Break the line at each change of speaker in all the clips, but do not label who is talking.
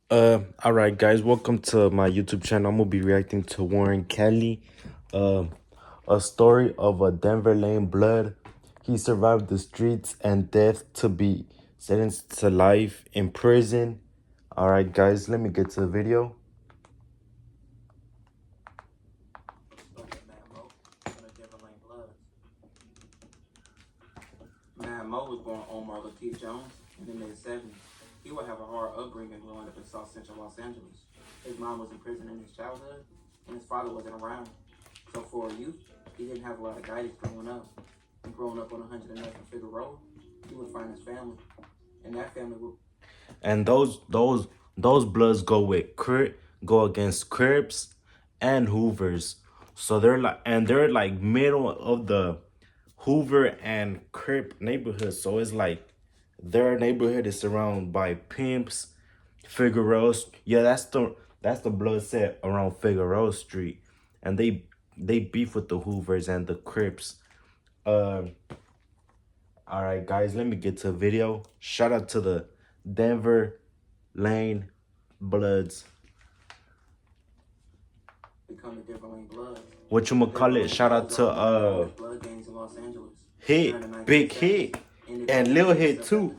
All right, guys, welcome to my YouTube channel. I'm gonna be reacting to Warren Cali, uh, a story of a Denver Lane Blood. He survived the streets and death to be sentenced to life in prison. All right, guys, let me get to the video.
Man, Mo was born Omar Lakeith Jones in the mid-70s. He would have a hard upbringing growing up in South Central Los Angeles. His mom was in prison in his childhood, and his father wasn't around. So for a youth, he didn't have a lot of guidance growing up. And growing up on 111 Figure Road, he would find his family, and that family would.
And those Bloods go against Crips and Hoovers. So they're like middle of the Hoover and Crip neighborhood. So it's like their neighborhood is surrounded by pimps, Figueroa's. Yeah, that's the blood set around Figueroa Street, and they beef with the Hoovers and the Crips. Uh, all right, guys, let me get to the video. Shout out to the Denver Lane Bloods.
Become the Denver Lane Bloods.
What you call it? Shout out to
blood gangs in Los Angeles.
Hit, Big Hit, and Lil Hit too.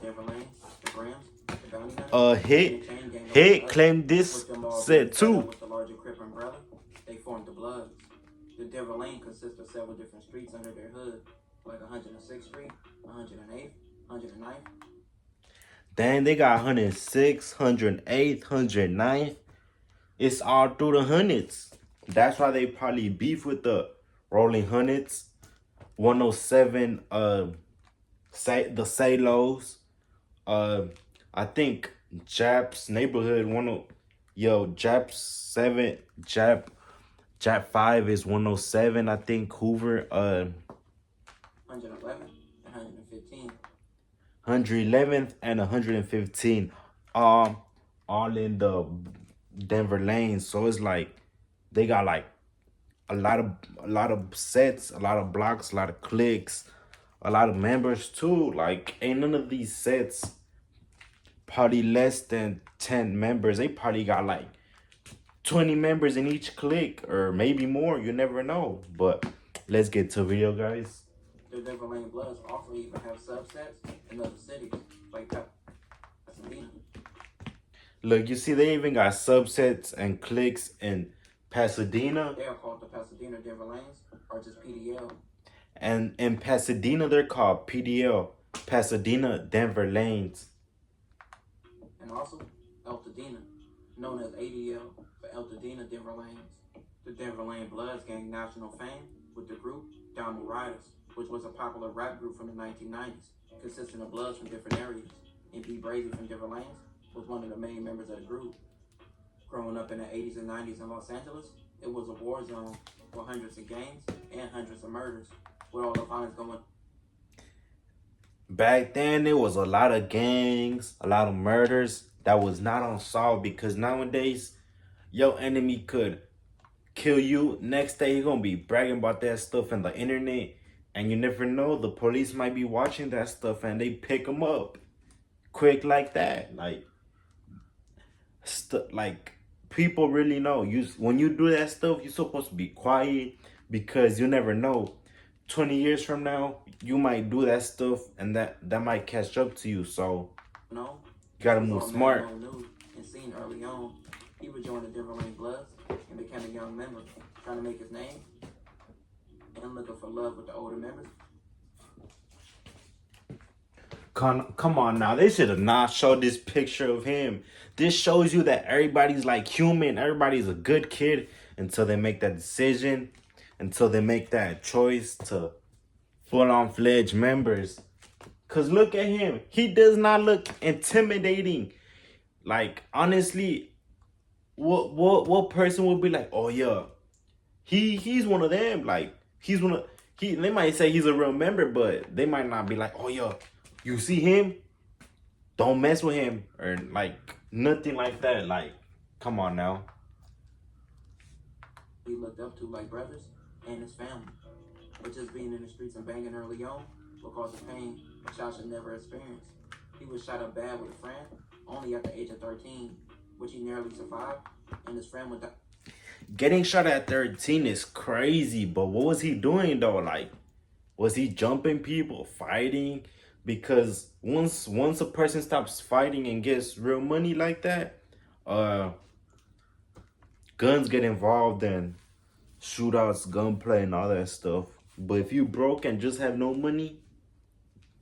Hit claimed this set too.
The larger Crip umbrella, they formed the Bloods. The Denver Lane consists of several different streets under their hood, like 106th Street, 108th, 109th.
Dang, they got 106, 108, 109th. It's all through the hundreds. That's why they probably beef with the Rolling Hundreds. 107, the Salos. I think Jap's neighborhood Jap 5 is 107. I think Hoover
111 and 115.
111th and 115 all in the Denver Lane. So it's like they got like a lot of sets, a lot of blocks, a lot of cliques, a lot of members too. Like ain't none of these sets probably less than 10 members. They probably got like 20 members in each clique, or maybe more. You never know. But let's get to video, guys.
The Denver Lane Bloods also even have subsets in other cities, like Pasadena.
Look, you see, they even got subsets and cliques in Pasadena.
They are called the Pasadena Denver Lanes, or just PDL.
And in Pasadena, they're called PDL, Pasadena Denver Lanes.
And also, Altadena, known as ADL for Altadena Denver Lanes. The Denver Lane Bloods gained national fame with the group Diamond Riders, which was a popular rap group from the 1990s, consisting of Bloods from different areas. And B. Brazy from Denver Lanes was one of the main members of the group. Growing up in the 80s and 90s in Los Angeles, it was a war zone with hundreds of gangs and hundreds of murders, with all the violence going.
Back then, there was a lot of gangs, a lot of murders that was not unsolved, because nowadays, your enemy could kill you. Next day, you're going to be bragging about that stuff on the internet, and you never know, the police might be watching that stuff and they pick them up quick like that. Like people really know when you do that stuff, you're supposed to be quiet, because you never know, 20 years from now you might do that stuff and that might catch up to you. So
No,
you gotta move smart.
And seen early on, he would join the Denver Lane Bloods and became a young member, trying to make his name and looking for love with the older members.
Come on now, they should have not showed this picture of him. This shows you that everybody's like human, everybody's a good kid until they make that decision, until they make that choice to full-on fledged members. Cause look at him, he does not look intimidating. Like honestly, what person would be like, oh yeah, he's one of them. Like he's one of they might say he's a real member, but they might not be like, oh yeah, you see him, don't mess with him, or like nothing like that. Like, come on now.
He looked up to like brothers and his family. But just being in the streets and banging early on will cause a pain a child should never experience. He was shot up bad with a friend only at the age of 13. which he narrowly survived, and his friend would die.
Getting shot at 13 is crazy, but what was he doing though? Like, was he jumping people, fighting? Because once a person stops fighting and gets real money like that, guns get involved in shootouts, gunplay, and all that stuff. But if you broke and just have no money,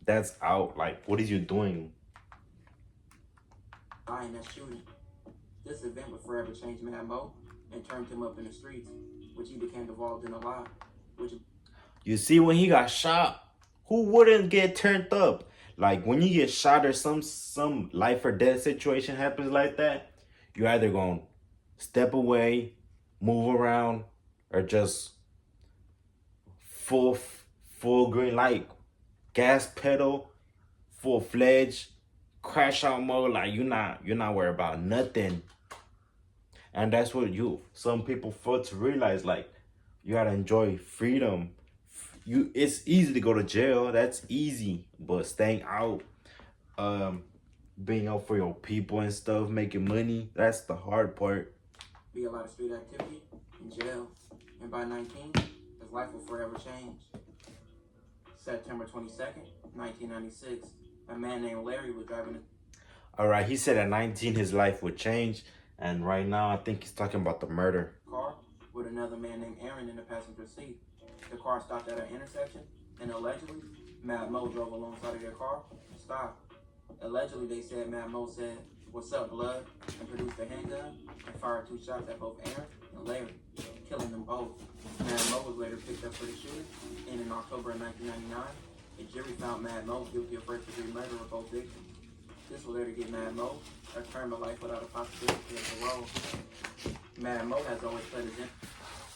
that's out. Like, what is you doing?
In that shooting. This event would forever change Mad Mo and turned him up in the streets, which he became involved in a lot.
You see, when he got shot, who wouldn't get turned up? Like, when you get shot or some life or death situation happens like that, you're either gonna step away, move around, or just full green light, gas pedal, full fledged, crash out mode. Like, you're not worried about nothing. And that's what some people fail to realize. Like, you gotta enjoy freedom. It's easy to go to jail, that's easy, but staying out, being out for your people and stuff, making money, that's the hard part.
Be a lot of street activity in jail, and by 19, his life will forever change. September 22nd, 1996, a man named Larry was driving
All right, he said at 19 his life would change, and right now I think he's talking about the murder.
Car with another man named Aaron in the passenger seat. The car stopped at an intersection, and allegedly, Mad Mo drove alongside of their car and stopped. Allegedly, they said Mad Mo said, "What's up, blood?" and produced a handgun and fired 2 shots at both Aaron and Larry, killing them both. Mad Mo was later picked up for the shooting, and in October of 1999, a jury found Mad Mo guilty of first-degree murder of both victims. This will later get Mad Mo a term of life without a possibility of parole. Mad Mo has always played his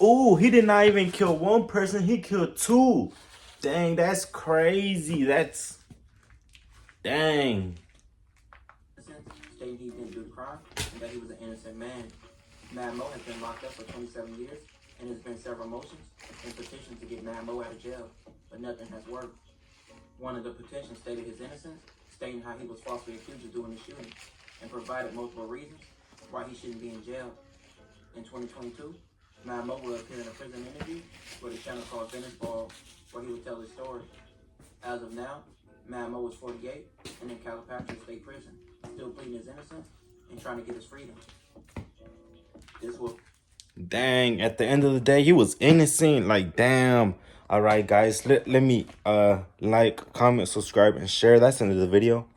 Oh, he did not even kill one person, he killed 2. Dang, that's crazy. Dang.
Stating he didn't do the crime and that he was an innocent man. Mad Mo has been locked up for 27 years, and there's been several motions and petitions to get Mad Mo out of jail, but nothing has worked. One of the petitions stated his innocence, stating how he was falsely accused of doing the shooting, and provided multiple reasons why he shouldn't be in jail. In 2022, Mad Mo will appear in a prison interview with a channel called Vintage Ball, where he would tell his story. As of now, Mad Mo is 48 and in Cali State Prison, still pleading his innocence and trying to get his freedom.
Dang, at the end of the day, he was innocent. Like, damn. All right, guys, let me like, comment, subscribe, and share. That's the end of the video.